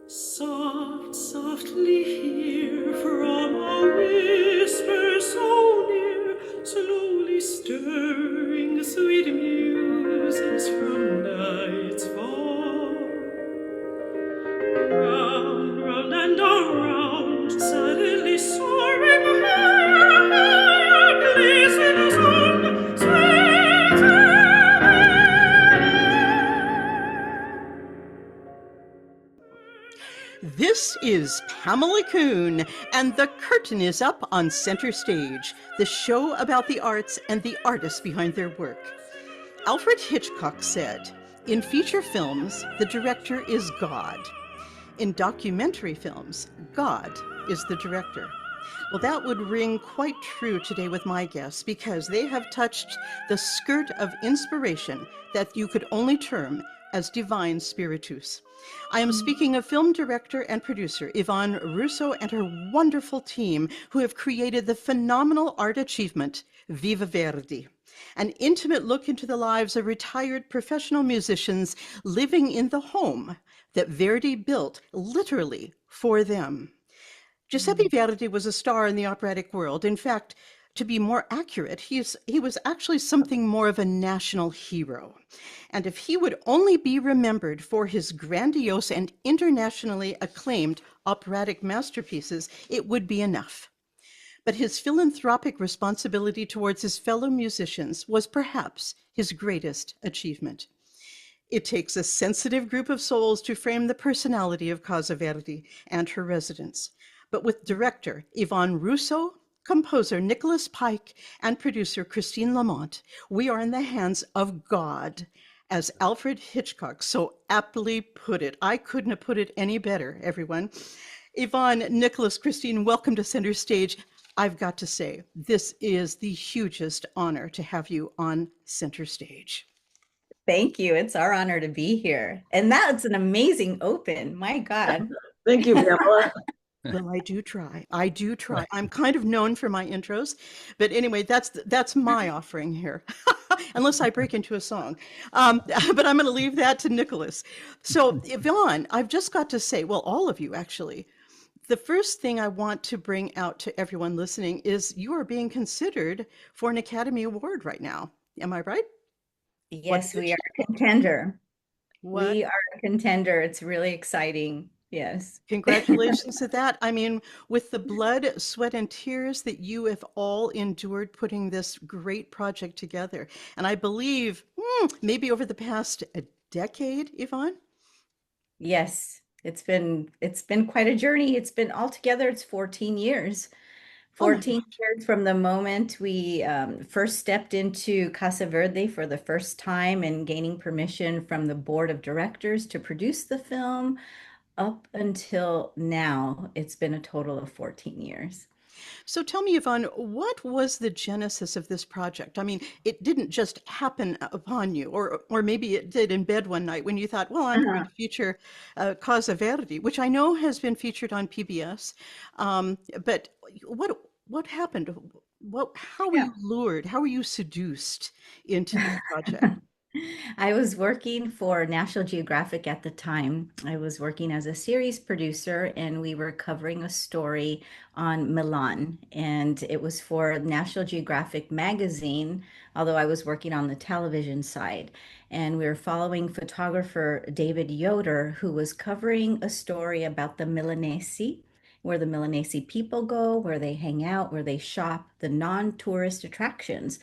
Soft, softly hear from a whisper so near, slowly stirring sweet muses from nights far. Round, round and around, suddenly soaring higher, higher, blazing the sun, sweet. This is Pamela Kuhn, and the curtain is up on Center Stage, the show about the arts and the artists behind their work. Alfred Hitchcock said, "In feature films, the director is God. In documentary films, God is the director." Well, that would ring quite true today with my guests because they have touched the skirt of inspiration that you could only term as divine spiritus. I am speaking of film director and producer Yvonne Russo and her wonderful team who have created the phenomenal art achievement, Viva Verdi, an intimate look into the lives of retired professional musicians living in the home that Verdi built literally for them. Giuseppe Verdi was a star in the operatic world. In fact, to be more accurate, he was actually something more of a national hero. And if he would only be remembered for his grandiose and internationally acclaimed operatic masterpieces, it would be enough. But his philanthropic responsibility towards his fellow musicians was perhaps his greatest achievement. It takes a sensitive group of souls to frame the personality of Casa Verdi and her residents. But with director Yvonne Russo, composer Nicholas Pike, and producer Christine La Monte, we are in the hands of God, as Alfred Hitchcock so aptly put it. I couldn't have put it any better, everyone. Yvonne, Nicholas, Christine, welcome to Center Stage. I've got to say, this is the hugest honor to have you on Center Stage. Thank you. It's our honor to be here. And that's an amazing open. My God. Thank you, Pamela. Well, I do try. I do try. I'm kind of known for my intros, but anyway, that's my offering here, unless I break into a song. But I'm going to leave that to Nicholas. So, Yvonne, I've just got to say, well, all of you actually, the first thing I want to bring out to everyone listening is you are being considered for an Academy Award right now. Am I right? Yes, we are a contender. What? We are a contender. It's really exciting. Yes. Congratulations to that. I mean, with the blood, sweat, and tears that you have all endured putting this great project together. And I believe maybe over the past decade, Yvonne? Yes. It's been quite a journey. It's been altogether, it's 14 years. 14 years from the moment we first stepped into Casa Verde for the first time and gaining permission from the board of directors to produce the film. Up until now, it's been a total of 14 years. So tell me, Yvonne, what was the genesis of this project? I mean, it didn't just happen upon you, or maybe it did in bed one night when you thought, well, I'm going to feature Casa Verdi, which I know has been featured on PBS. But what happened? How were you lured? How were you seduced into this project? I was working for National Geographic at the time. I was working as a series producer, and we were covering a story on Milan. And it was for National Geographic magazine, although I was working on the television side. And we were following photographer David Yoder, who was covering a story about the Milanese, where the Milanese people go, where they hang out, where they shop, the non-tourist attractions.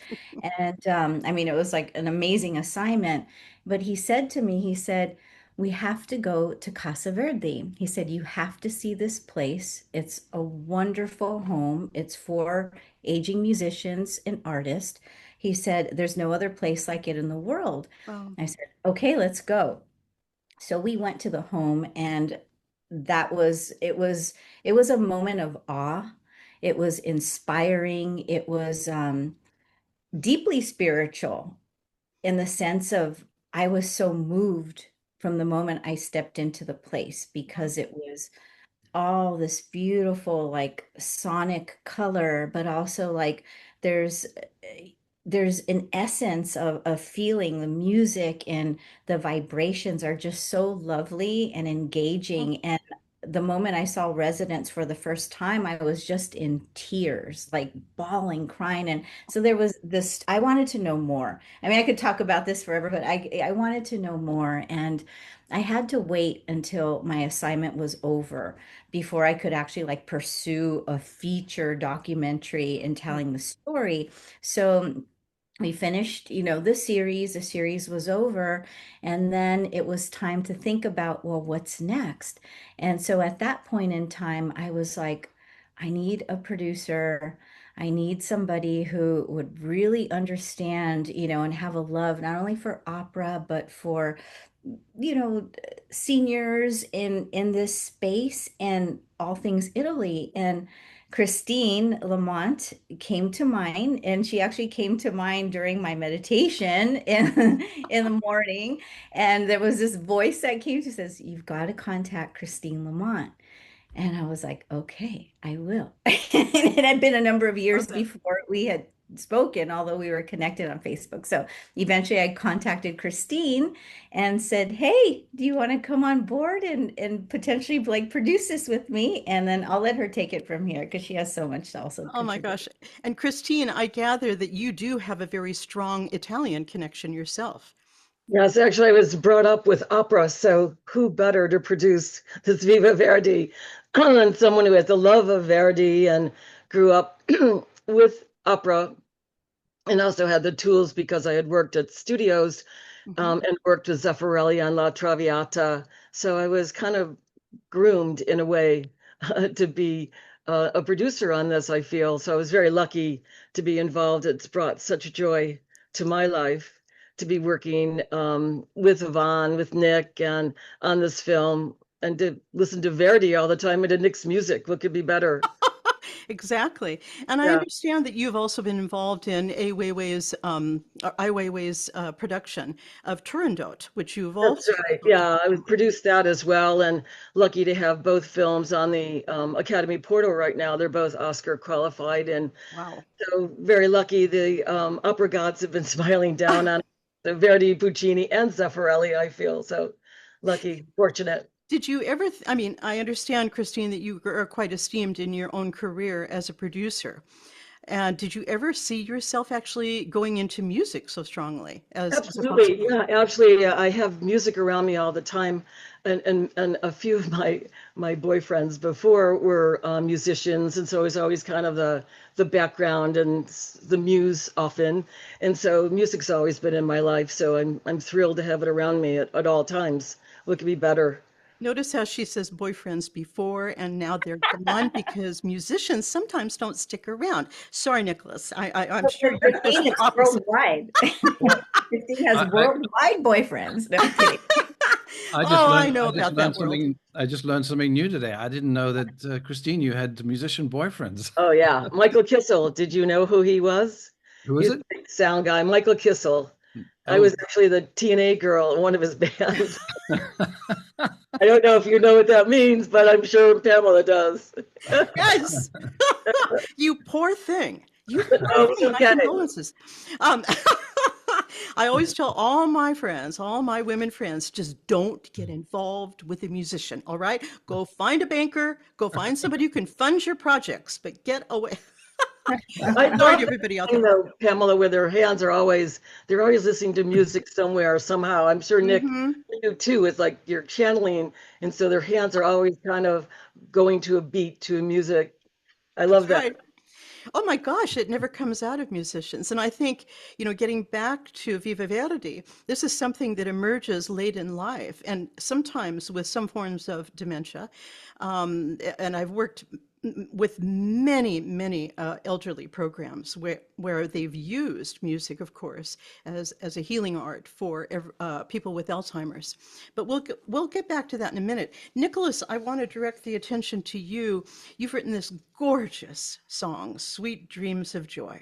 And I mean, it was like an amazing assignment. But he said to me, he said, we have to go to Casa Verde. He said, you have to see this place. It's a wonderful home. It's for aging musicians and artists. He said, there's no other place like it in the world. Wow. I said, okay, let's go. So we went to the home, and it was a moment of awe. It was inspiring. It was deeply spiritual in the sense of I was so moved from the moment I stepped into the place because it was all this beautiful like sonic color, but also like there's there's an essence of feeling the music, and the vibrations are just so lovely and engaging. And the moment I saw Residence for the first time, I was just in tears, like bawling, crying. And so there was this, I wanted to know more. I mean, I could talk about this forever, but I wanted to know more. And I had to wait until my assignment was over before I could actually like pursue a feature documentary and telling the story. So we finished, the series was over, and then it was time to think about, well, what's next? And so at that point in time, I was like, I need a producer. I need somebody who would really understand, and have a love not only for opera, but for you know seniors in this space and all things Italy. And Christine La Monte came to mind, and she actually came to mind during my meditation in the morning. And there was this voice that came to says, "You've got to contact Christine La Monte." And I was like, okay, I will. It had been a number of years Okay. before we had spoken, although we were connected on Facebook. So eventually I contacted Christine and said, hey, do you want to come on board and potentially like produce this with me? And then I'll let her take it from here because she has so much to also Oh my contribute. gosh. And Christine, I gather that you do have a very strong Italian connection yourself. Yes, actually, I was brought up with opera, so who better to produce this Viva Verdi than someone who has the love of Verdi and grew up with opera and also had the tools because I had worked at studios Mhm. and worked with Zeffirelli on La Traviata. So I was kind of groomed in a way to be a producer on this, I feel. So I was very lucky to be involved. It's brought such joy to my life to be working with Yvonne, with Nick, and on this film, and to listen to Verdi all the time and to Nick's music. What could be better? Exactly. And I Yeah. understand that you've also been involved in Ai Weiwei's production of Turandot, which you've That's also right. helped to Yeah, I produce. was produced that as well, and lucky to have both films on the Academy portal right now. They're both Oscar qualified, and Wow. so very lucky. The opera gods have been smiling down on the Verdi, Puccini, and Zeffirelli. I feel so lucky, fortunate. Did you ever, I mean, I understand, Christine, that you are quite esteemed in your own career as a producer. And did you ever see yourself actually going into music so strongly as a Absolutely. possibility? Yeah, actually, I have music around me all the time, and a few of my boyfriends before were musicians, and so it was always kind of the background and the muse often, and so music's always been in my life. So I'm thrilled to have it around me at all times. What could be better? Notice how she says boyfriends before and now they're gone because musicians sometimes don't stick around. Sorry, Nicholas. I'm But sure for you're just Christine, the it's opposite. worldwide. Christine has I, worldwide boyfriends. No, I'm kidding. Oh, I know about that world. I just learned something new today. I didn't know that Christine, you had musician boyfriends. Oh yeah, Michael Kissel. Did you know who he was? Who is He's it? a big sound guy, Michael Kissel. I was Oh, actually the TNA girl in one of his bands. I don't know if you know what that means, but I'm sure Pamela does. Yes. You poor thing. You poor Oh, thing. My okay. condolences. Um, I always tell all my friends, all my women friends, just don't get involved with a musician. All right. Go find a banker, go find somebody who can fund your projects, but get away. I Sorry love to that everybody out thing there. though, Pamela, where their hands are always, they're always listening to music somewhere somehow. I'm sure Nick, Hmm. you too, it's like you're channeling, and so their hands are always kind of going to a beat, to a music. I love That's that. right. Oh my gosh, it never comes out of musicians. And I think, getting back to Viva Verdi, this is something that emerges late in life and sometimes with some forms of dementia. And I've worked with many, many elderly programs where they've used music, of course, as a healing art for people with Alzheimer's. But we'll get back to that in a minute. Nicholas, I want to direct the attention to you. You've written this gorgeous song, Sweet Dreams of Joy.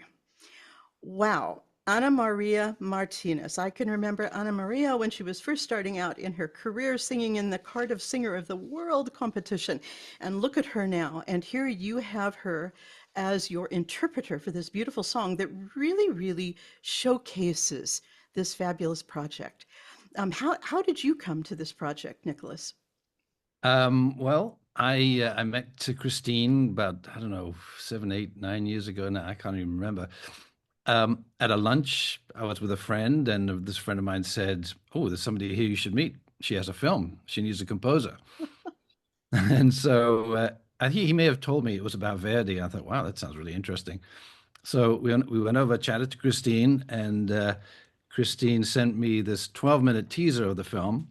Wow. Ana Maria Martinez. I can remember Ana Maria when she was first starting out in her career singing in the Cardiff Singer of the World competition. And look at her now. And here you have her as your interpreter for this beautiful song that really, really showcases this fabulous project. How did you come to this project, Nicholas? well, I met to Christine about, I don't know, 7, 8, 9 years ago now. I can't even remember. At a lunch, I was with a friend, and this friend of mine said, "Oh, there's somebody here you should meet. She has a film. She needs a composer." And so he may have told me it was about Verdi. I thought, wow, that sounds really interesting. So we went over, chatted to Christine, and Christine sent me this 12-minute teaser of the film.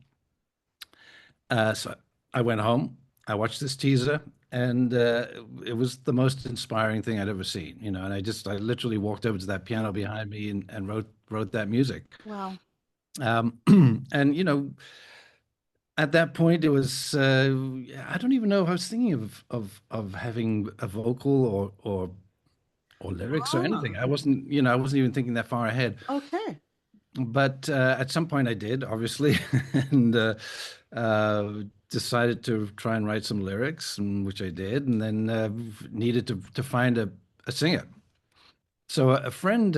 So I went home, I watched this teaser, and it was the most inspiring thing I'd ever seen, And I literally walked over to that piano behind me and wrote that music. Wow. Um, and at that point, it was I don't even know if I was thinking of having a vocal or lyrics or anything. Ah, I wasn't even thinking that far ahead. okay. But at some point I did, obviously, and decided to try and write some lyrics, which I did, and then needed to find a singer. So a friend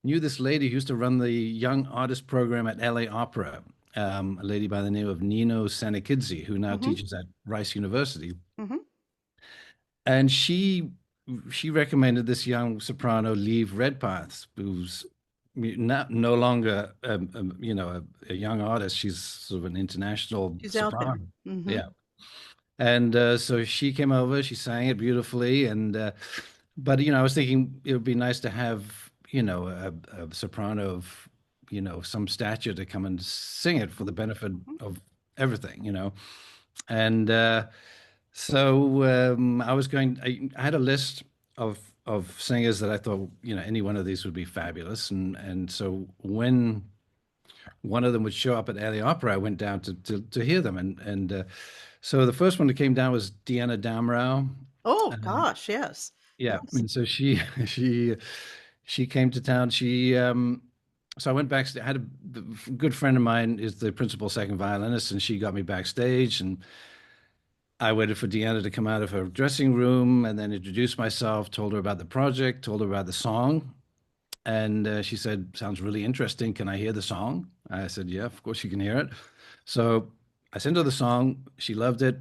knew this lady who used to run the young artist program at LA Opera, a lady by the name of Nino Sanikidze, who now Mm-hmm. teaches at Rice University. Mm-hmm. And she recommended this young soprano leave Redpath, who's no longer a young artist. She's sort of an international She's out there. soprano. Mm-hmm. Yeah. And so she came over, she sang it beautifully. And but I was thinking it would be nice to have, a soprano of, some stature to come and sing it for the benefit of everything. And so I had a list of singers that I thought, any one of these would be fabulous. And so when one of them would show up at LA Opera, I went down to hear them. And so the first one that came down was Deanna Damrau. Oh gosh, yes. Yeah, Yes. and so she came to town. So I went backstage. I had a good friend of mine is the principal second violinist, and she got me backstage. And I waited for Deanna to come out of her dressing room, and then introduced myself, told her about the project, told her about the song, and she said, "Sounds really interesting. Can I hear the song?" I said, "Yeah, of course you can hear it." So I sent her the song. She loved it.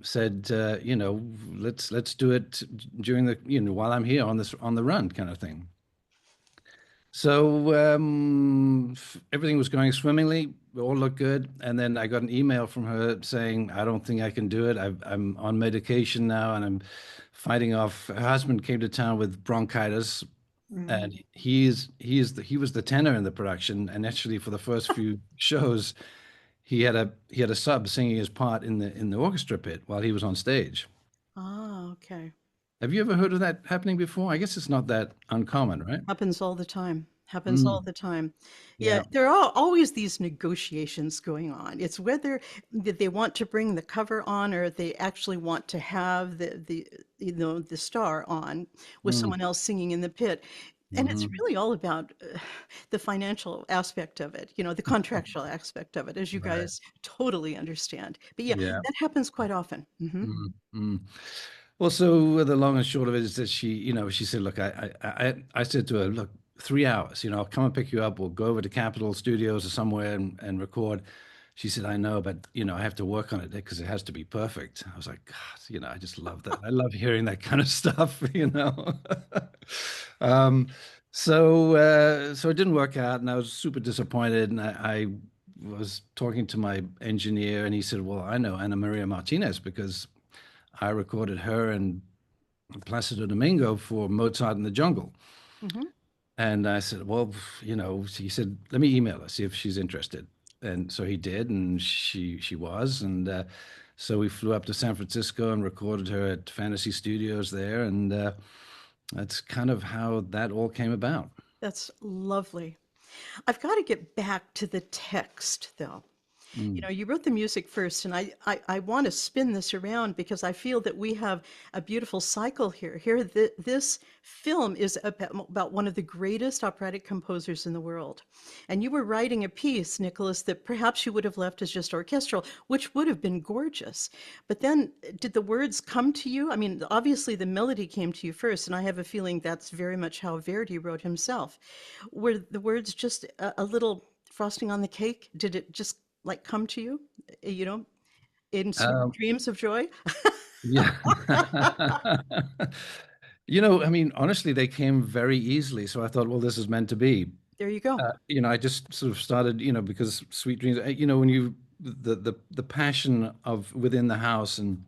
Said, let's do it during the, while I'm here on the run kind of thing. So everything was going swimmingly. It all looked good. And then I got an email from her saying, "I don't think I can do it. I'm on medication now, and I'm fighting off." Her husband came to town with bronchitis, Mm. and he was the tenor in the production. And actually, for the first few shows, he had a sub singing his part in the orchestra pit while he was on stage. Ah, okay. Have you ever heard of that happening before? I guess it's not that uncommon, right? Happens all the time. Happens all Mm, the time. Yeah, yeah. there are always these negotiations going on. It's whether they want to bring the cover on or they actually want to have the star on with Mm, someone else singing in the pit. And it's hmm. really all about the financial aspect of it, the contractual aspect of it, as you Right. guys totally understand. But yeah, Yeah. that happens quite often. Hmm. Mm, mm. Well, so the long and short of it is that she said, "Look, I said to her, look, 3 hours, I'll come and pick you up. We'll go over to Capitol Studios or somewhere and record." She said, "I know, but I have to work on it because it has to be perfect." I was like, "God, I just love that. I love hearing that kind of stuff." Um, so it didn't work out, and I was super disappointed. And I was talking to my engineer, and he said, "Well, I know Anna Maria Martinez because I recorded her and Placido Domingo for Mozart in the Jungle." Hmm. And I said, "Well, he said, let me email her, see if she's interested." And so he did, and she was. And so we flew up to San Francisco and recorded her at Fantasy Studios there. And that's kind of how that all came about. That's lovely. I've got to get back to the text, though. Mm, You wrote the music first, and I want to spin this around because I feel that we have a beautiful cycle here. This film is about one of the greatest operatic composers in the world. And you were writing a piece, Nicholas, that perhaps you would have left as just orchestral, which would have been gorgeous. But then did the words come to you? I mean, obviously the melody came to you first, and I have a feeling that's very much how Verdi wrote himself. Were the words just a little frosting on the cake? Did it just like come to you? You know, in Sweet Um, Dreams of Joy? yeah. I mean, honestly, they came very easily. So I thought, well, this is meant to be. There you go. I just sort of started, because Sweet Dreams, when the passion of within the house and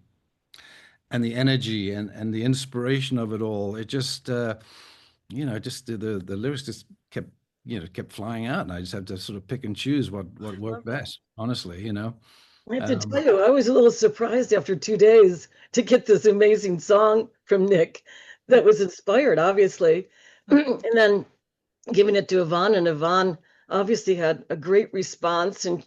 the energy and the inspiration of it all, it just, just the lyrics just kept flying out, and I just had to sort of pick and choose what Love worked that. best, honestly. I have to tell Um, you, I was a little surprised after 2 days to get this amazing song from Nick that was inspired, obviously, and then giving it to Yvonne, and Yvonne obviously had a great response. And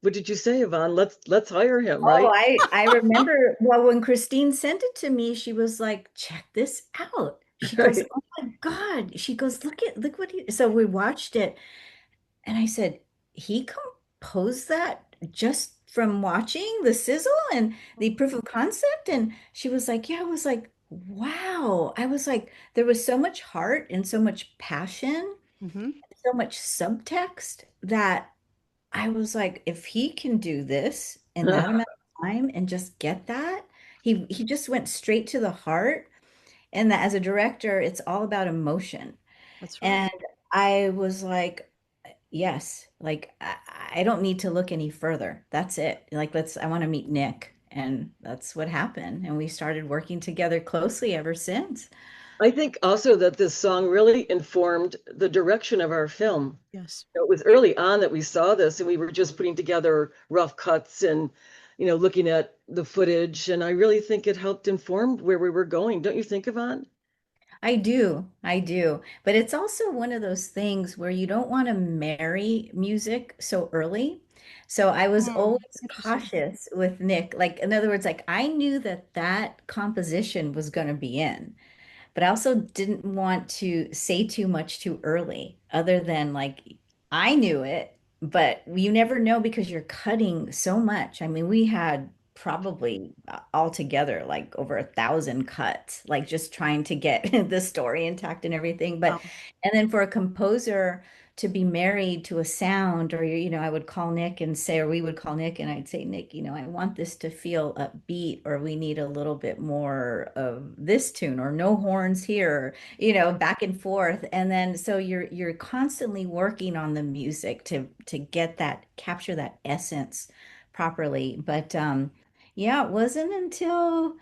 what did you say, Yvonne? Let's hire him, Oh, right? I remember, well, when Christine sent it to me, she was like, check this out. She goes, Right. oh my God. She goes, look what he, so we watched it. And I said, he composed that just from watching the sizzle and the proof of concept? And she was like, yeah, I was like, wow. I was like, there was so much heart and so much passion, Hmm. so much subtext that I was like, if he can do this in that amount of time and just get that, he just went straight to the heart. And that as a director, it's all about emotion. That's right. And I was like, yes, like I don't need to look any further. That's it. Like I want to meet Nick. And that's what happened. And we started working together closely ever since. I think also that this song really informed the direction of our film. Yes. It was early on that we saw this, and we were just putting together rough cuts and, looking at the footage. And I really think it helped inform where we were going. Don't you think, Yvonne? I do. I do. But it's also one of those things where you don't want to marry music so early. So I was Hmm. always Interesting. cautious with Nick. Like, in other words, like I knew that that composition was going to be in. But I also didn't want to say too much too early, other than like I knew it, but you never know because you're cutting so much. I mean, we had probably altogether like over 1,000 cuts, like just trying to get the story intact and everything. But Wow. and then for a composer to be married to a sound, or I would call Nick and say, or we would call Nick and I'd say, Nick, I want this to feel upbeat, or we need a little bit more of this tune, or no horns here, back and forth. And then so you're constantly working on the music to get that, capture that essence properly. But yeah, it wasn't until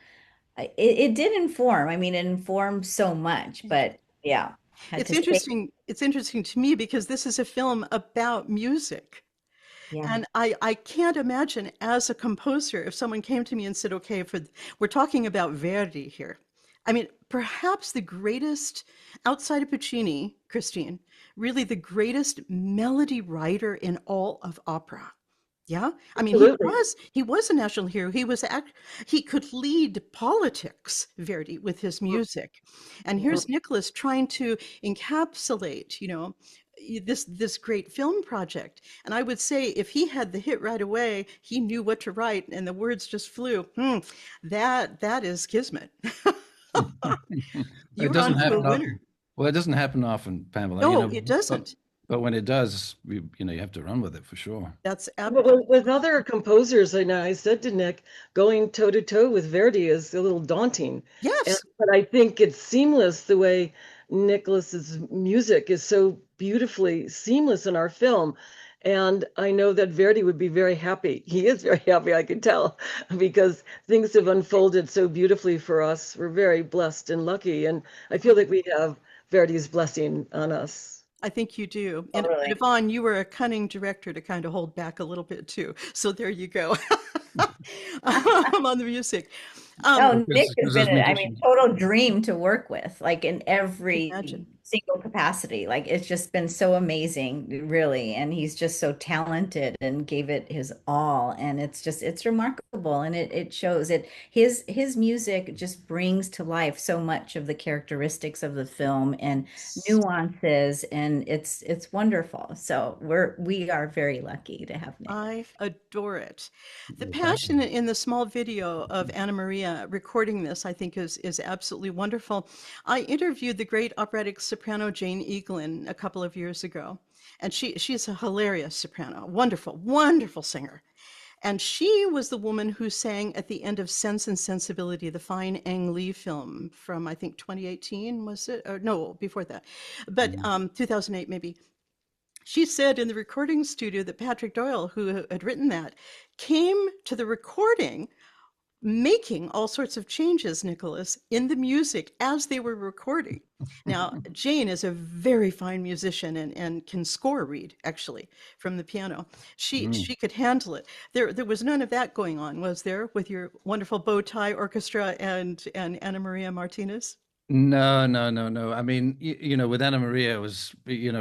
it did inform. I mean, it informed so much, but yeah, had It's to stay. interesting. It's interesting to me because this is a film about music. Yeah. And I can't imagine as a composer if someone came to me and said, okay, we're talking about Verdi here. I mean, perhaps the greatest, outside of Puccini, Christine, really the greatest melody writer in all of opera. Yeah. I mean, Absolutely. he was a national hero. He could lead politics, Verdi, with his music. And Mhm. here's Nicholas trying to encapsulate, this great film project. And I would say if he had the hit right away, he knew what to write and the words just flew. That is kismet. it You're on doesn't to a happen winner. often. Well, it doesn't happen often, Pamela, No, it but doesn't. but when it does, you have to run with it for sure. That's But with other composers, I know I said to Nick, going toe to toe with Verdi is a little daunting. yes. But I think it's seamless the way Nicholas's music is so beautifully seamless in our film. And I know that Verdi would be very happy. He is very happy, I can tell, because things have unfolded so beautifully for us. We're very blessed and lucky. And I feel like we have Verdi's blessing on us. I think you do. But Totally. Yvonne, you were a cunning director to kind of hold back a little bit too. So there you go. On the music. Oh, Nick has Because been, as I mean, musicians, total dream to work with, like in every Imagine. single capacity. Like it's just been so amazing, really. And he's just so talented and gave it his all. And it's remarkable. And it shows it. His music just brings to life so much of the characteristics of the film and nuances. And it's wonderful. So we are very lucky to have Nick. I adore it. The well, thank passion in the small video of Anna Maria recording this, I think, is absolutely wonderful. I interviewed the great operatic soprano Jane Eaglin a couple of years ago, and she's a hilarious soprano, wonderful, wonderful singer. And she was the woman who sang at the end of Sense and Sensibility, the fine Ang Lee film from, I think, 2018, was it? Or no, before that. But 2008, maybe. She said in the recording studio that Patrick Doyle, who had written that, came to the recording making all sorts of changes, Nicholas, in the music as they were recording. Now, Jane is a very fine musician and can score read, actually, from the piano. She could handle it. There was none of that going on, was there, with your wonderful bow tie orchestra and Anna Maria Martinez? No, no, no, no. I mean, with Anna Maria, it was,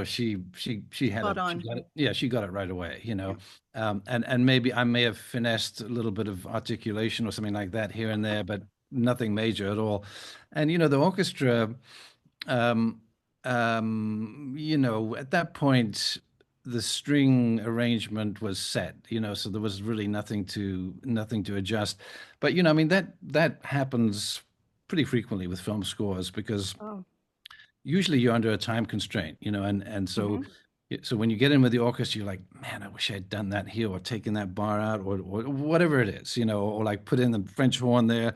she had Spot she on. got it. Yeah, she got it right away, Yeah. and maybe I may have finessed a little bit of articulation or something like that here and there, but nothing major at all. And the orchestra, um, at that point, the string arrangement was set, so there was really nothing to adjust. But I mean, that happens pretty frequently with film scores because Oh. usually you're under a time constraint, and so Hmm. so when you get in with the orchestra, you're like, man, I wish I'd done that here or taken that bar out or whatever it is, or like put in the French horn there.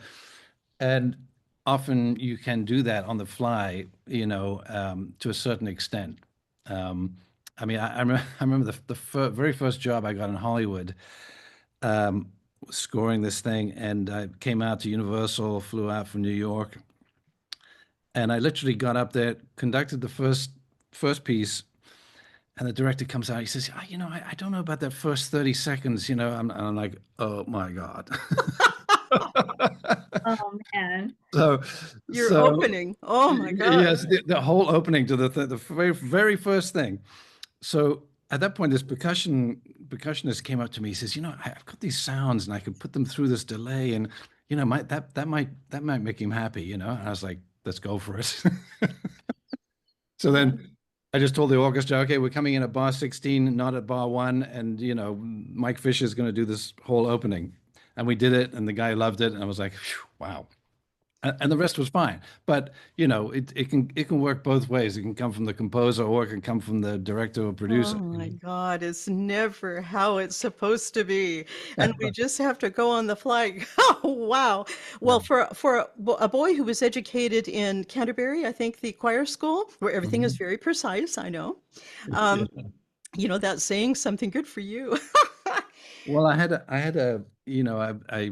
And often you can do that on the fly, to a certain extent. I mean, I remember the very first job I got in Hollywood, scoring this thing, and I came out to Universal, flew out from New York, and I literally got up there, conducted the first piece, and the director comes out. He says, I don't know about that first 30 seconds. I'm like, oh my God. Oh man. So, Your so opening. Oh my God. yes, the whole opening to the very, very first thing. So at that point, this percussionist came up to me. He says, I've got these sounds and I can put them through this delay, and that might make him happy. And I was like, let's go for it. So then I just told the orchestra, okay, we're coming in at bar 16, not at bar 1, and Mike Fisher's going to do this whole opening. And we did it, and the guy loved it, and I was like, phew, wow. And the rest was fine. But it can work both ways. It can come from the composer, or it can come from the director or Oh producer. my God, it's never how it's supposed to be. And we just have to go on the fly. Oh, wow. Well, Yeah. for a boy who was educated in Canterbury, I think the choir school, where everything is Mhm. very precise, I know. Yeah. Um, that's saying something good for you. Well, I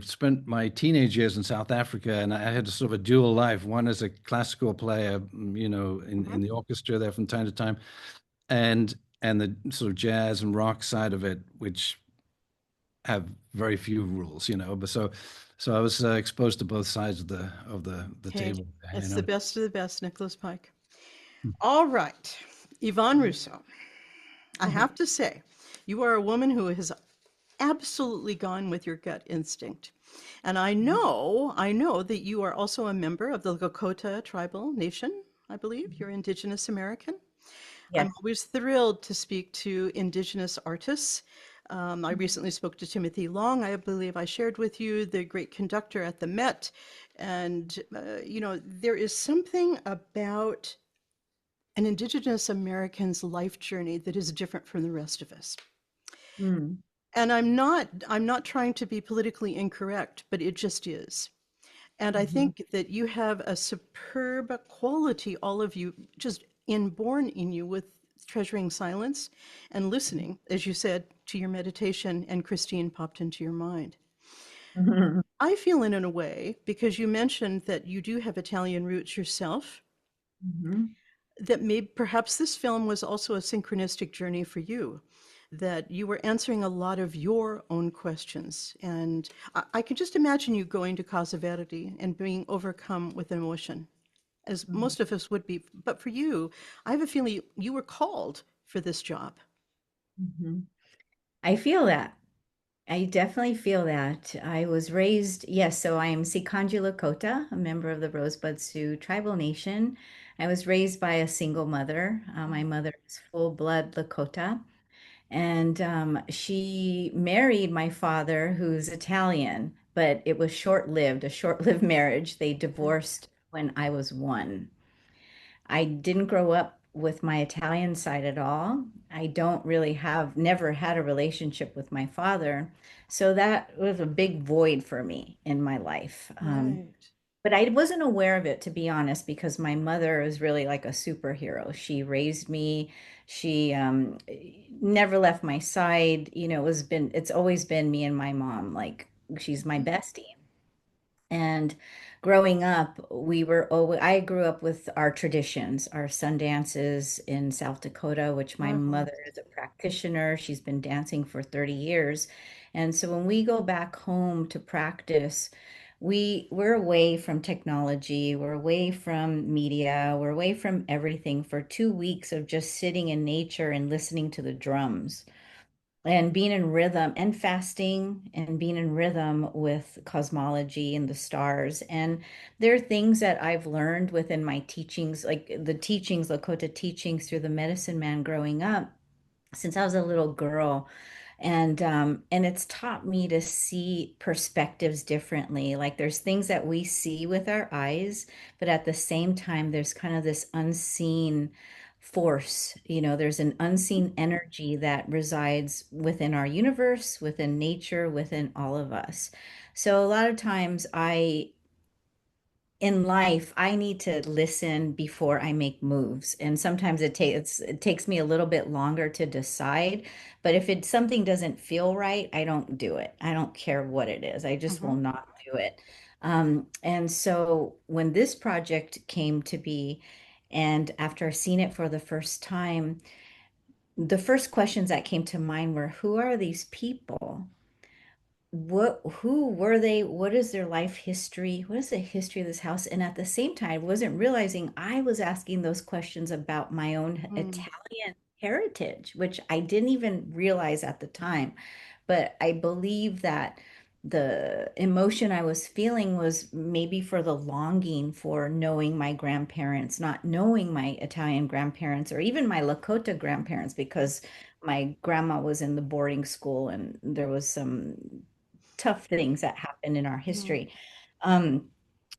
spent my teenage years in South Africa, and I had a sort of a dual life. One as a classical player, in Mhm. the orchestra there from time to time, and the sort of jazz and rock side of it, which have very few rules, But so I was exposed to both sides of the Hey, table it's the best of the best, Nicholas Pike. All right, Yvonne Russo, I Mhm. have to say, you are a woman who has absolutely gone with your gut instinct. And I know that you are also a member of the Lakota tribal nation, I believe. You're Indigenous American. I'm Yes. always thrilled to speak to Indigenous artists. I recently spoke to Timothy Long. I believe I shared with you the great conductor at the Met. And, there is something about an Indigenous American's life journey that is different from the rest of us. Mm. And I'm not trying to be politically incorrect, but it just is. And I Mhm. think that you have a superb quality, all of you, just inborn in you with treasuring silence and listening, as you said, to your meditation, and Christine popped into your mind. Mhm. I feel in a way, because you mentioned that you do have Italian roots yourself, Mhm. that maybe perhaps this film was also a synchronistic journey for you, that you were answering a lot of your own questions. And I can just imagine you going to Casa Verdi and being overcome with emotion, as Mhm. most of us would be. But for you, I have a feeling you were called for this job. Mhm. I feel that. I definitely feel that. I was raised, yes, so I am Sikanji Lakota, a member of the Rosebud Sioux tribal nation. I was raised by a single mother. My mother is full-blood Lakota, and she married my father, who's Italian, but it was short-lived, a short-lived marriage. They divorced when I was 1. I didn't grow up with my Italian side at all. I don't really have, never had a relationship with my father. So that was a big void for me in my life. Right. But I wasn't aware of it, to be honest, because my mother is really like a superhero. She raised me. She never left my side. It's always been me and my mom. Like she's my bestie. And growing up, I grew up with our traditions, our sun dances in South Dakota, which my mother Marvelous. is a practitioner. She's been dancing for 30 years. And so when we go back home to practice, we're away from technology, we're away from media, we're away from everything for 2 weeks of just sitting in nature and listening to the drums and being in rhythm and fasting and being in rhythm with cosmology and the stars. And there are things that I've learned within my teachings, like the teachings, Lakota teachings through the medicine man growing up since I was a little girl. And it's taught me to see perspectives differently. Like there's things that we see with our eyes, but at the same time, there's kind of this unseen force. There's an unseen energy that resides within our universe, within nature, within all of us. So a lot of times in life, I need to listen before I make moves. And sometimes it takes me a little bit longer to decide. But if something doesn't feel right, I don't do it. I don't care what it is. I just Hmm. will not do it. And so when this project came to be, and after seeing it for the first time, the first questions that came to mind were, who are these people? Who were they? What is their life history? What is the history of this house? And at the same time, I wasn't realizing I was asking those questions about my own Mm. Italian heritage, which I didn't even realize at the time. But I believe that the emotion I was feeling was maybe for the longing for knowing my grandparents, not knowing my Italian grandparents or even my Lakota grandparents, because my grandma was in the boarding school and there was some tough things that happened in our Mm. history. Um,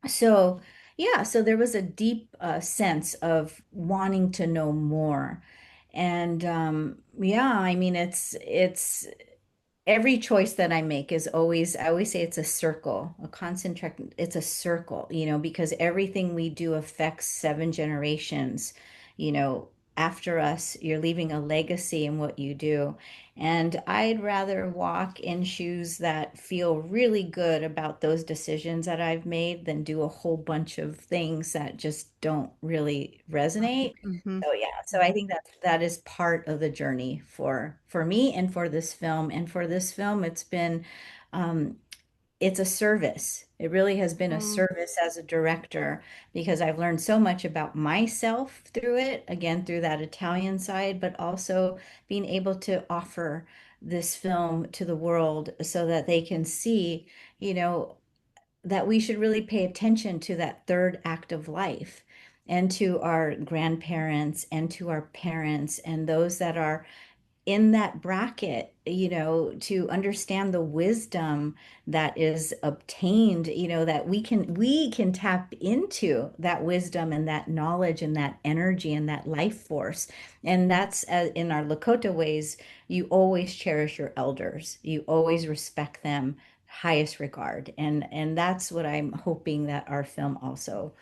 so yeah, so there was a deep sense of wanting to know more. And yeah, I mean, it's every choice that I make is always, I always say it's a circle, a concentric, it's a circle, because everything we do affects 7 generations, you know, after us, you're leaving a legacy in what you do. And I'd rather walk in shoes that feel really good about those decisions that I've made than do a whole bunch of things that just don't really resonate. Hmm. So yeah, so I think that is part of the journey for me and for this film. And for this film, um, it's a service. It really has been a Mm. service as a director because I've learned so much about myself through it, again, through that Italian side, but also being able to offer this film to the world so that they can see, you know, that we should really pay attention to that third act of life and to our grandparents and to our parents and those that are in that bracket, to understand the wisdom that is obtained, that we can tap into that wisdom and that knowledge and that energy and that life force. And that's in our Lakota ways, you always cherish your elders, you always respect them, highest regard. And that's what I'm hoping that our film also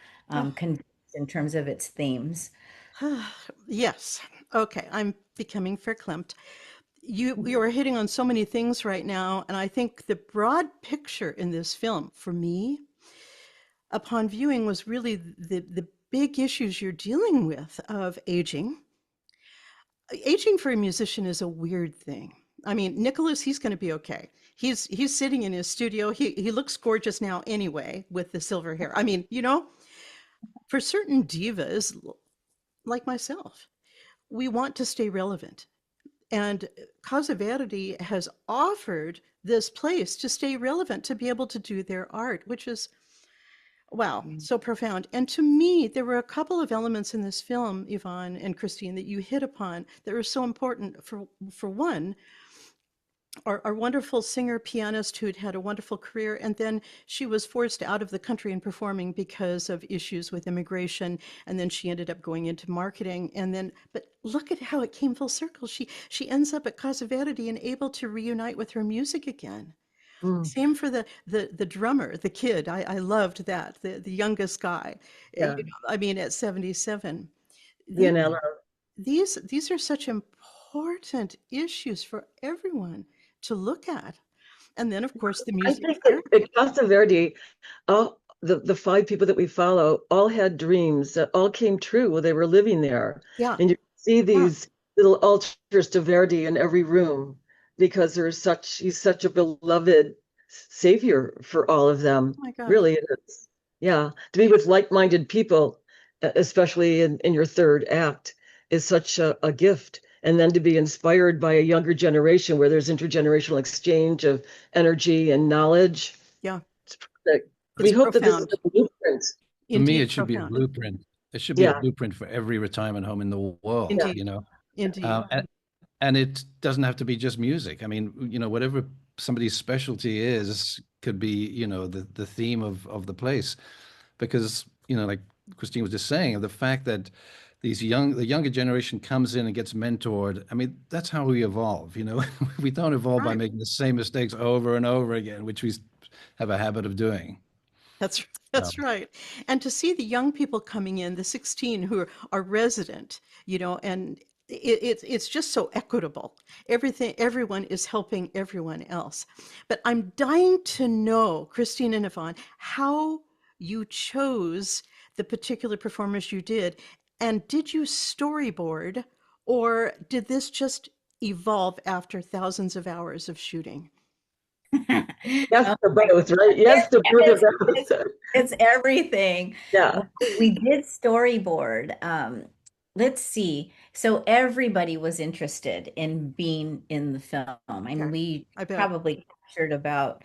conveys in terms of its themes. Yes. Okay, I'm becoming verklempt. You are hitting on so many things right now, and I think the broad picture in this film, for me, upon viewing, was really the big issues you're dealing with of aging. Aging for a musician is a weird thing. I mean, Nicholas, he's going to be okay. He's sitting in his studio. He looks gorgeous now anyway with the silver hair. I mean, for certain divas like myself, we want to stay relevant. And Casa Verdi has offered this place to stay relevant, to be able to do their art, which is, wow, so profound. And to me, there were a couple of elements in this film, Yvonne and Christine, that you hit upon that were so important. For one, our wonderful singer pianist who'd had a wonderful career, and then she was forced out of the country and performing because of issues with immigration, and then she ended up going into marketing, and then but look at how it came full circle. She ends up at Casa Verdi and able to reunite with her music again. Mm, Same for the drummer, the kid. I loved that, the youngest guy. yeah, I mean, at 77. These Vienna. these are such important issues for everyone to look at. And then, of course, the I music think that therapy. at Casa Verdi, all the five people that we follow all had dreams that all came true while they were living there. Yeah, And you see yeah. these little altars to Verdi in every room because he's such a beloved savior for all of them. Oh my gosh. Really it is. Yeah. To be with like-minded people, especially in your third act, is such a gift. And then to be inspired by a younger generation where there's intergenerational exchange of energy and knowledge. Yeah, That we it's hope that this is profound. a blueprint. For me, Indeed, it should be a profound. blueprint. It should be a Yeah, blueprint for every retirement home in the world, yeah, Indeed, you know. indeed. Uh, and, and it doesn't have to be just music. I mean, you know, whatever somebody's specialty is could be, you know, the theme of the place. Because, you know, like Christine was just saying, the fact that the younger generation comes in and gets mentored. I mean, that's how we evolve, you know. We don't evolve by Right. making the same mistakes over and over again, which we have a habit of doing. That's So, that's right. And to see the young people coming in, the 16 who are resident, and it's just so equitable. Everyone is helping everyone else. But I'm dying to know, Christine and Yvonne, how you chose the particular performance you did. And did you storyboard, or did this just evolve after thousands of hours of shooting? yes Oh to my both, right? Yes goodness. to both of It's, those. it's everything. Yeah, We did storyboard. Let's see. So everybody was interested in being in the film. I mean, Okay, we I bet. probably captured about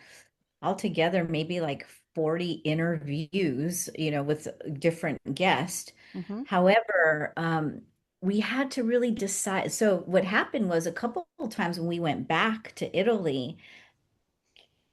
altogether maybe like 40 interviews, with different guests. Hmm. However, we had to really decide. So what happened was a couple of times when we went back to Italy,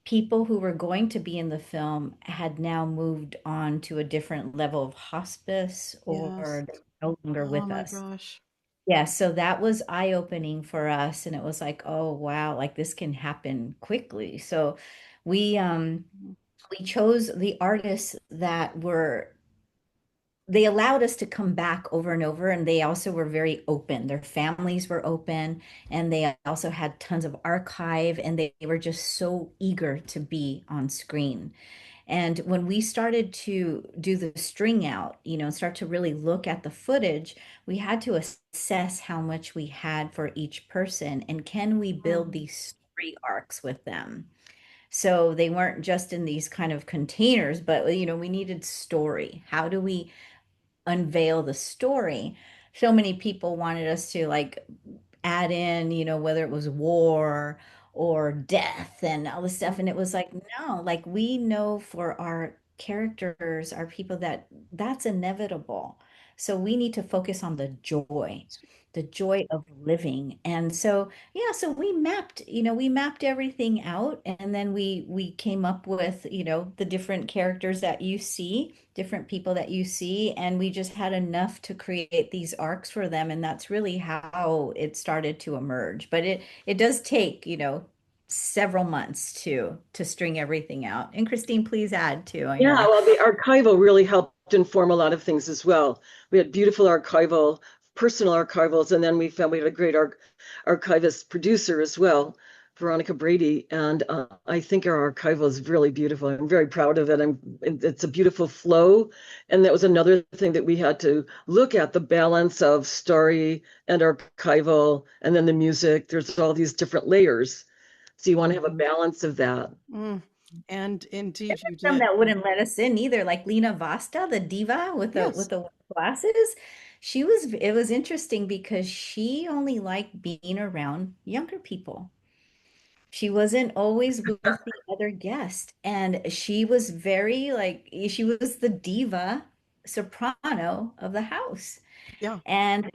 people who were going to be in the film had now moved on to a different level of hospice Yes. or they were no longer Oh with my us. gosh. Yeah, so that was eye-opening for us and it was like, oh wow, like this can happen quickly. So we um Mhm. we chose the artists that were they allowed us to come back over and over and they also were very open. Their families were open and they also had tons of archive and they were just so eager to be on screen. And when we started to do the string out, start to really look at the footage, we had to assess how much we had for each person and can we build Mm. these story arcs with them. So they weren't just in these kind of containers, but we needed story. How do we unveil the story? So many people wanted us to like add in, whether it was war or death and all this stuff. And it was like, no, like we know for our characters, our people that's inevitable. So we need to focus on the joy of living. And so, yeah, so we mapped everything out and then we came up with, the different characters that you see, different people that you see, and we just had enough to create these arcs for them. And that's really how it started to emerge. But it does take, several months to string everything out. And Christine, please add too. I yeah. know. Well, the archival really helped inform a lot of things as well. We had beautiful archival, personal archivals, and then we found we had a great archivist producer as well, Veronica Brady. And I think our archival is really beautiful. I'm very proud of it. It's a beautiful flow. And that was another thing that we had to look at, the balance of story and archival, and then the music. There's all these different layers. So you want to have a balance of that. Mm. And indeed, you Some did. that wouldn't let us in either, like Lena Vasta, the diva with the Yes. with the glasses. It was interesting because she only liked being around younger people. She wasn't always with the other guest. And she was very like she was the diva soprano of the house. Yeah. And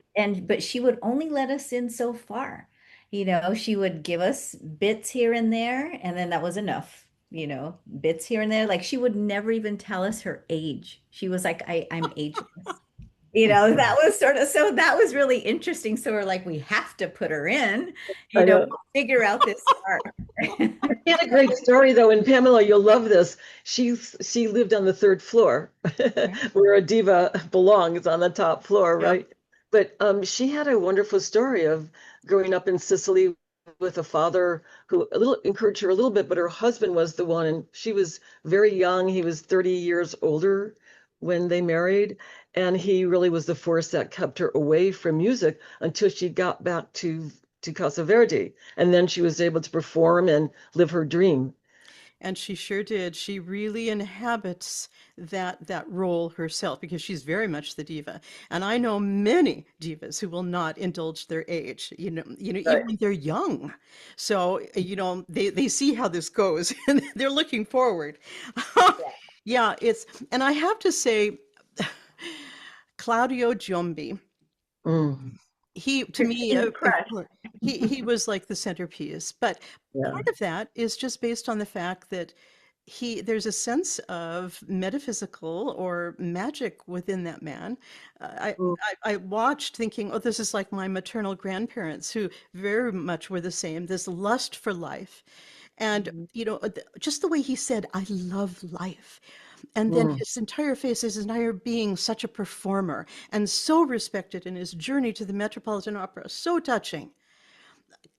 but she would only let us in so far. She would give us bits here and there, and then that was enough. Bits here and there. Like she would never even tell us her age. She was like, I'm ageless. That was sort of, so that was really interesting. So we're like, we have to put her in, I know. figure out this part. She had a great story though, and Pamela, you'll love this. She lived on the third floor, where a diva belongs, on the top floor, Yeah. right? But she had a wonderful story of growing up in Sicily with a father who a little encouraged her a little bit, but her husband was the one, and she was very young. He was 30 years older when they married, and he really was the force that kept her away from music until she got back to Casa Verdi, and then she was able to perform and live her dream. And she sure did. She really inhabits that role herself because she's very much the diva. And I know many divas who will not indulge their age, Right. even when they're young. So, they see how this goes and they're looking forward. Yeah, and I have to say, Claudio Giombi, Mm, he to me Christine's of crush. course he was like the centerpiece, but yeah. part of that is just based on the fact that there's a sense of metaphysical or magic within that man. Mm, I watched thinking, oh, this is like my maternal grandparents who very much were the same, this lust for life. And, Mhm. just the way he said, I love life. And then mm, his entire face, his entire being, such a performer and so respected in his journey to the Metropolitan Opera. So touching.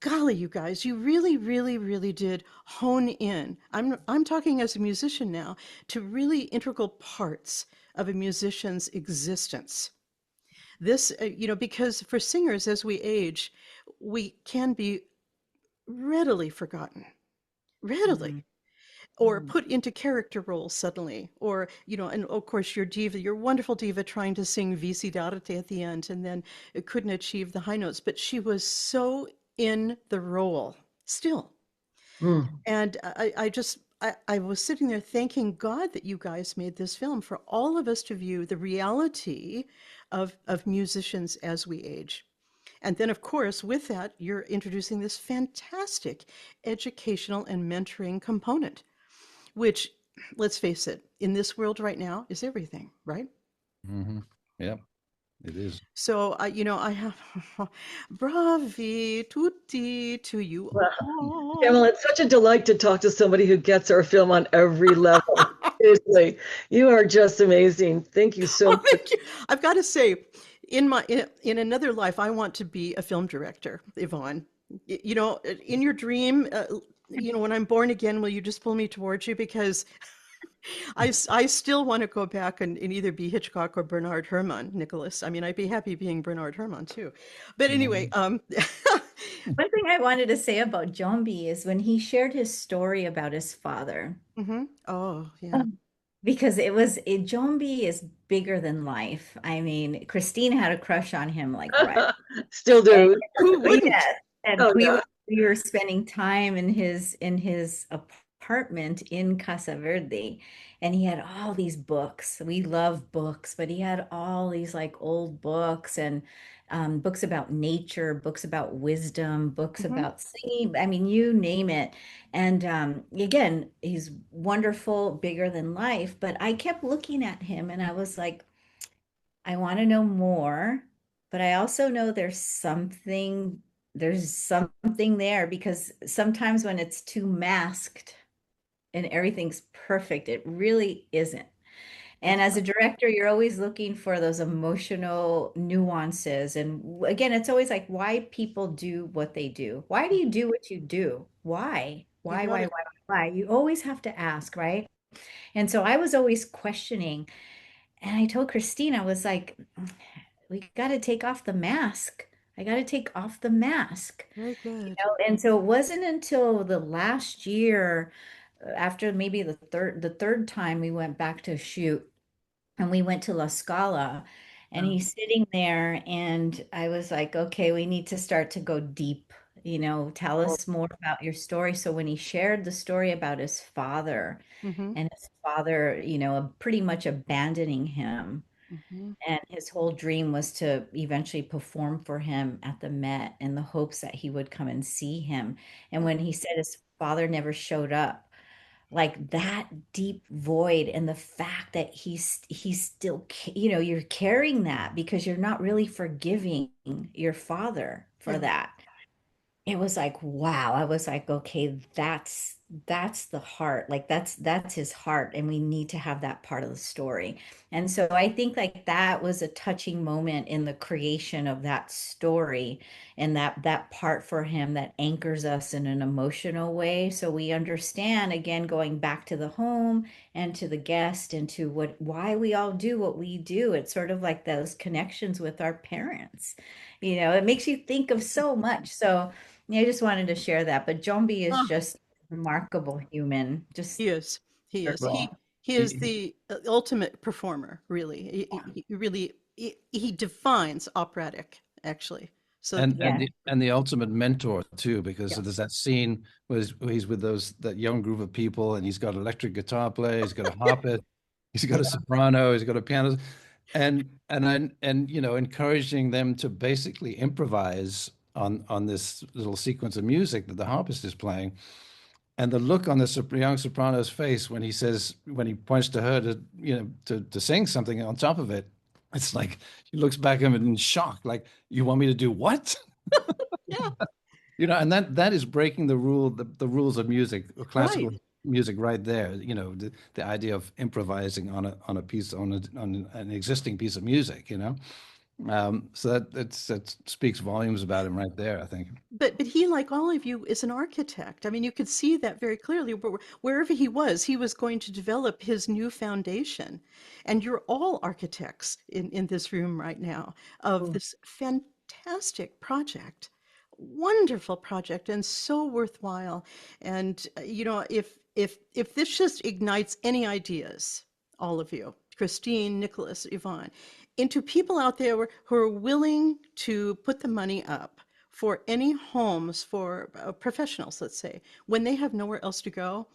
Golly, you guys, you really, really, really did hone in. I'm talking as a musician now to really integral parts of a musician's existence. This, because for singers, as we age, we can be readily forgotten, readily, Mhm. or Mhm. put into character roles suddenly, or and of course your diva, your wonderful diva, trying to sing Visi d'arte at the end, and then it couldn't achieve the high notes, but she was so in the role still. mm. And I was sitting there thanking God that you guys made this film for all of us to view the reality of musicians as we age. And then, of course, with that, you're introducing this fantastic educational and mentoring component, which, let's face it, in this world right now is everything, right? Hmm. Yeah, it is. So, I have bravi tutti to you Well, all. Pamela, it's such a delight to talk to somebody who gets our film on every level. Seriously, you are just amazing. Thank you so Oh, much. thank you. I've got to say, in another life, I want to be a film director, Yvonne. In your dream, when I'm born again, will you just pull me towards you? Because I still want to go back and either be Hitchcock or Bernard Herrmann, Nicholas. I mean, I'd be happy being Bernard Herrmann too. But anyway, Mhm. One thing I wanted to say about Jombi is when he shared his story about his father, Oh, yeah. um, because Jombi is bigger than life. I mean, Christine had a crush on him like right. Still And do. Who wouldn't? yes, and Oh, we yeah. were we were spending time in his apartment in Casa Verde, and he had all these books. We love books, but he had all these like old books and books about nature, books about wisdom, books Hmm. about singing. I mean, you name it. And again, he's wonderful, bigger than life. But I kept looking at him, and I was like, I want to know more, but I also know there's something there because sometimes when it's too masked and everything's perfect, it really isn't. And as a director, you're always looking for those emotional nuances. And again, it's always like why people do what they do. Why do you do what you do? Why? You Why, got why, it. why, why? You always have to ask, right? And so I was always questioning. And I told Christine, I was like, we got to take off the mask. I got to take off the mask. Very good. And so it wasn't until the last year, after maybe the third time we went back to shoot, and we went to La Scala, and Yeah. he's sitting there, and I was like, okay, we need to start to go deep. Tell Oh, us more about your story. So when he shared the story about his father Hmm. and his father, pretty much abandoning him, Mhm. And his whole dream was to eventually perform for him at the Met in the hopes that he would come and see him. And when he said his father never showed up, like that deep void and the fact that he's still, you're carrying that because you're not really forgiving your father for Yeah. that. It was like, wow. I was like, okay, that's the heart. Like that's his heart, and we need to have that part of the story. And so I think like that was a touching moment in the creation of that story, and that part for him that anchors us in an emotional way, so we understand, again, going back to the home and to the guest and to why we all do what we do. It's sort of like those connections with our parents. It makes you think of so much. So yeah, I just wanted to share that. But Jombi is Oh, just a remarkable human, just he is. He is. Well, He is he, the ultimate performer, really. He really he defines operatic, actually. So yeah. and the ultimate mentor too, because there's yes. that scene where he's with that young group of people, and he's got electric guitar player, he's got a harpist, he's got a soprano, he's got a piano, and encouraging them to basically improvise on this little sequence of music that the harpist is playing. And the look on the young soprano's face when he points to her to sing something on top of it, it's like she looks back at him in shock, like, you want me to do what? Yeah, And that is breaking the rules of music, right. classical music, right there. The idea of improvising on a piece, on an existing piece of music. So that speaks volumes about him right there, I think. But he, like all of you, is an architect. I mean, you could see that very clearly. Wherever he was going to develop his new foundation. And you're all architects in this room right now of Mm. this fantastic project. Wonderful project and so worthwhile. And if this just ignites any ideas, all of you, Christine, Nicholas, Yvonne, into people out there who are willing to put the money up for any homes for professionals, let's say, when they have nowhere else to go,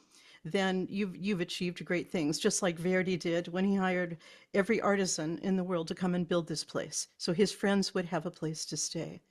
then you've achieved great things, just like Verdi did when he hired every artisan in the world to come and build this place, so his friends would have a place to stay.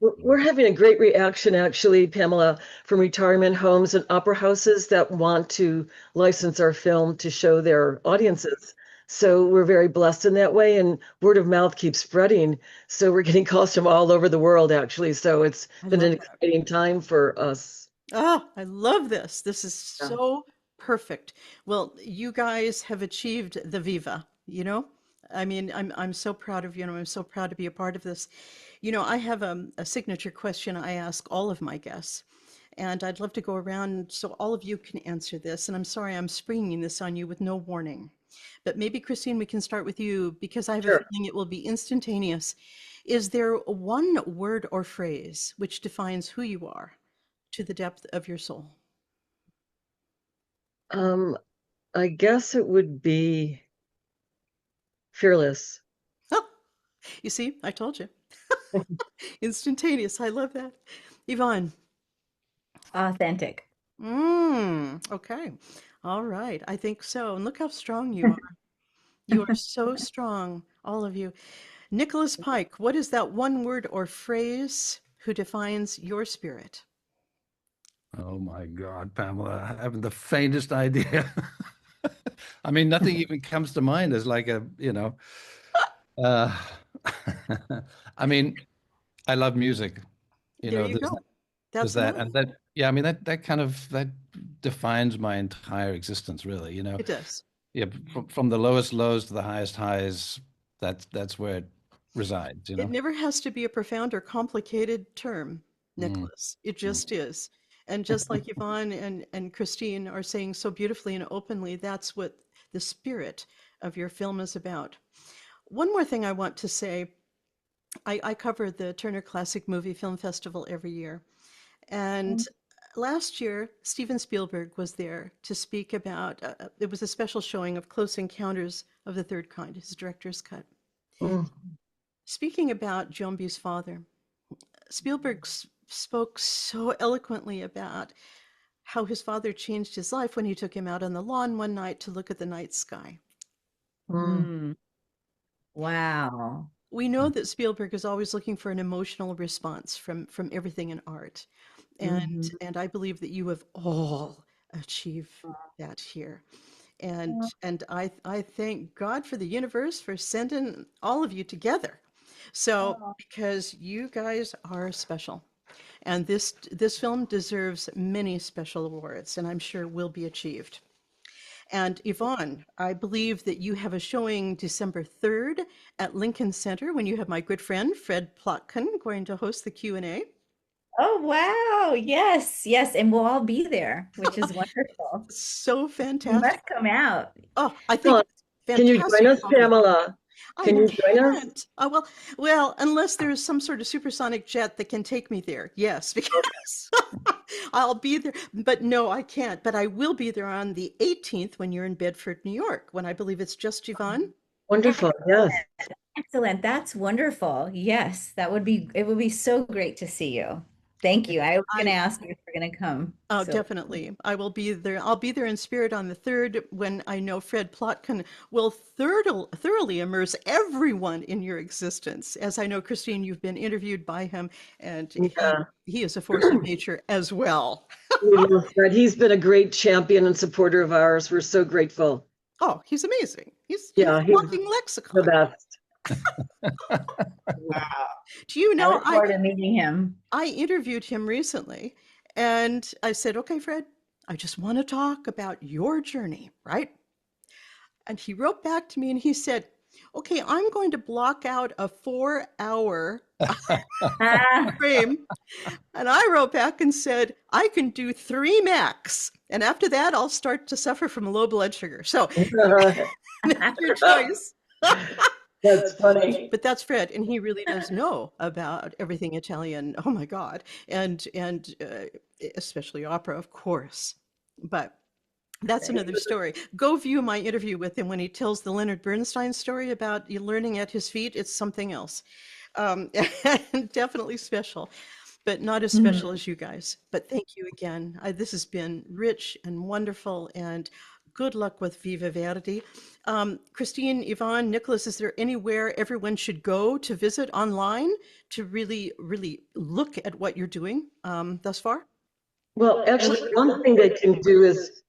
We're having a great reaction, actually, Pamela, from retirement homes and opera houses that want to license our film to show their audiences. So we're very blessed in that way, and word of mouth keeps spreading. So we're getting calls from all over the world, actually. So it's I been love an that. exciting time for us. Oh, I love this. This is Yeah. so perfect. Well, you guys have achieved the Viva, you know? I mean, I'm so proud of you, and I'm so proud to be a part of this. I have a signature question I ask all of my guests, and I'd love to go around so all of you can answer this. And I'm sorry I'm springing this on you with no warning. But maybe, Christine, we can start with you because I have a Sure. feeling it will be instantaneous. Is there one word or phrase which defines who you are to the depth of your soul? Um, I guess it would be fearless. Oh, you see, I told you. Instantaneous. I love that. Yvonne. Authentic. Okay. All right. I think so. And look how strong you are. You are so strong, all of you. Nicholas Pike, what is that one word or phrase who defines your spirit? Oh my God, Pamela, I haven't the faintest idea. I mean, nothing even comes to mind as like uh, I mean, I love music, There you there's go. there's That's that. enough. And that, yeah, I mean, that kind of, that defines my entire existence, really, It does. yeah, from the lowest lows to the highest highs, that's where it resides. It never has to be a profound or complicated term, Mm, Nicholas. It mm. just is. And just like Yvonne and Christine are saying so beautifully and openly, that's what the spirit of your film is about. One more thing I want to say. I cover the Turner Classic Movie Film Festival every year. And last year, Steven Spielberg was there to speak about, it was a special showing of Close Encounters of the Third Kind, his director's cut. Mm. Speaking about Jombi's father, Spielberg spoke so eloquently about how his father changed his life when he took him out on the lawn one night to look at the night sky. Mm. Mm. Wow. We know that Spielberg is always looking for an emotional response from everything in art. Mhm. And I believe that you have all achieved that here. And I thank God for the universe for sending all of you together. So because you guys are special. And this film deserves many special awards, and I'm sure will be achieved. And Yvonne, I believe that you have a showing December 3rd at Lincoln Center when you have my good friend Fred Plotkin going to host the Q&A. Oh, wow. Yes, yes. And we'll all be there, which is wonderful. So You must fantastic. come out. Oh, I think Well, it's can you join fantastic. us, Pamela? I Can you join us? can't. Well, unless there's some sort of supersonic jet that can take me there. Yes, because I'll be there. But no, I can't. But I will be there on the 18th when you're in Bedford, New York, when I believe it's just Yvonne. Wonderful. Yes. Excellent. That's wonderful. Yes, it would be so great to see you. Thank you. I was going to I ask you if you're going to come. Oh, So, definitely. I will be there. I'll be there in spirit on the 3rd when I know Fred Plotkin will thoroughly immerse everyone in your existence. As I know, Christine, you've been interviewed by him, and Yeah. he is a force of nature as well. We love Fred. He's been a great champion and supporter of ours. We're so grateful. Oh, he's amazing. He's Yeah, a he's walking the lexicon. best. wow. Do you I know, look forward to meeting him. I interviewed him recently, and I said, okay, Fred, I just want to talk about your journey, right? And he wrote back to me and he said, okay, I'm going to block out a 4 hour Ah, frame. And I wrote back and said, I can do 3 max. And after that, I'll start to suffer from low blood sugar. So make your choice. That's funny. But that's Fred, and he really does know about everything Italian. Oh my God, and especially opera, of course. But that's another story. Go view my interview with him when he tells the Leonard Bernstein story about you learning at his feet. It's something else, and definitely special, but not as special as you guys. But thank you again. This has been rich and wonderful, and good luck with Viva Verdi. Christine, Yvonne, Nicholas, is there anywhere everyone should go to visit online to really, really look at what you're doing thus far? Well, actually, one thing they can do is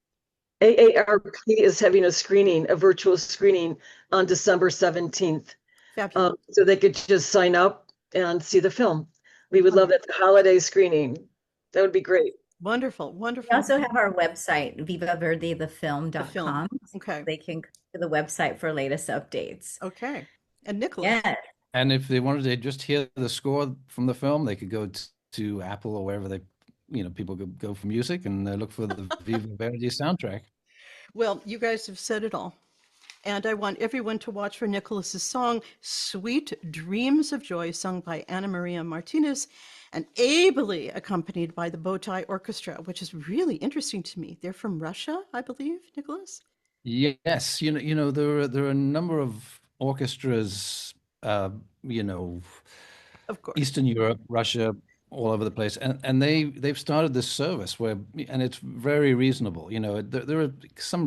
AARP is having a screening, a virtual screening on December 17th. Fabulous. So they could just sign up and see the film. We would love it. The holiday screening. That would be great. Wonderful, we wonderful. also have our website, The film. vivaverdithefilm.com. Okay. They can go to the website for latest updates. Okay. And Nicholas. Yes. And if they wanted to just hear the score from the film, they could go to Apple or wherever people could go for music and look for the Viva Verdi soundtrack. Well, you guys have said it all. And I want everyone to watch for Nicholas's song, Sweet Dreams of Joy, sung by Anna Maria Martinez and ably accompanied by the Bowtie Orchestra, which is really interesting to me. They're from Russia, I believe, Nicholas? Yes, there are a number of orchestras, Of course. Eastern Europe, Russia, all over the place, and they've started this service and it's very reasonable. There are some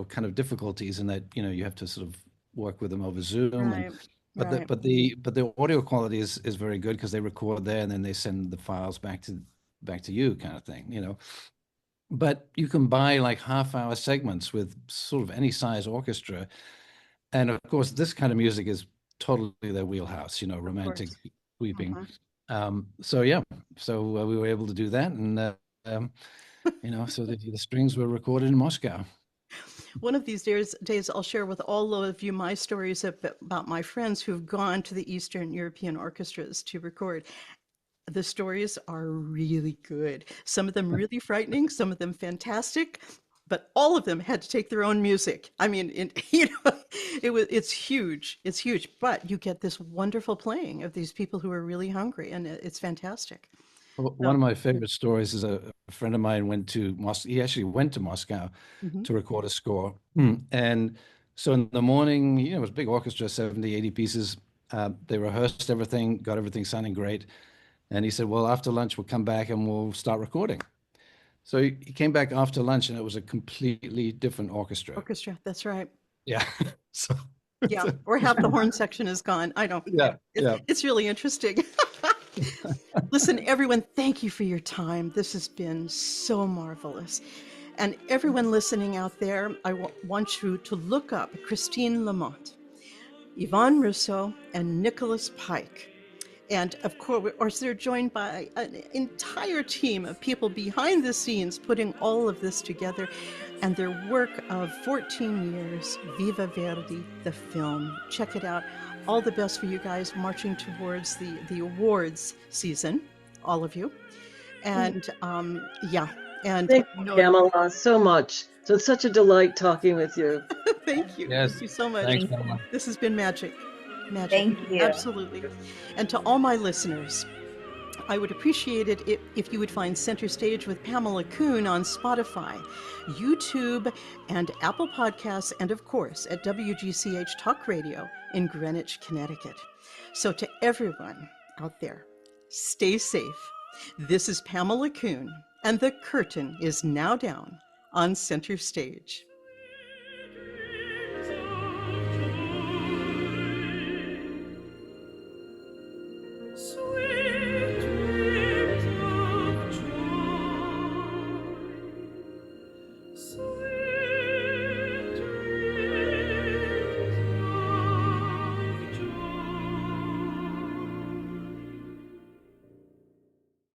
kind of difficulties in that you have to sort of work with them over Zoom, Right. but Right. the audio quality is very good because they record there and then they send the files back to you, kind of thing. But you can buy like half-hour segments with sort of any size orchestra, and of course this kind of music is totally their wheelhouse. Romantic weeping. So we were able to do that, and so the strings were recorded in Moscow. One of these days, I'll share with all of you my stories about my friends who've gone to the Eastern European orchestras to record. The stories are really good. Some of them really frightening, some of them fantastic, but all of them had to take their own music. I mean, it's huge. It's huge, but you get this wonderful playing of these people who are really hungry, and it's fantastic. One of my favorite stories is a friend of mine went to Moscow. He actually went to Moscow to record a score. And so in the morning, it was a big orchestra, 70, 80 pieces. They rehearsed everything, got everything sounding great. And he said, well, after lunch, we'll come back and we'll start recording. So he came back after lunch and it was a completely different orchestra. Orchestra, that's right. Yeah. So Yeah, or half the horn section is gone. I don't. Yeah, yeah. It's really interesting. Listen, everyone, thank you for your time. This has been so marvelous. And everyone listening out there, I want you to look up Christine La Monte, Yvonne Russo, and Nicholas Pike. And of course, they're joined by an entire team of people behind the scenes putting all of this together. And their work of 14 years, Viva Verdi, the film. Check it out. All the best for you guys marching towards the awards season, all of you. And yeah. And Thank you, Pamela, so much. So it's such a delight talking with you. Thank you. Yes. Thank you so much. Thanks, Pamela. This has been magic. Magic. Thank you. Absolutely. And to all my listeners, I would appreciate it if you would find Center Stage with Pamela Kuhn on Spotify, YouTube, and Apple Podcasts, and of course at WGCH Talk Radio in Greenwich, Connecticut. So to everyone out there, stay safe. This is Pamela Kuhn, and the curtain is now down on Center Stage. Sweet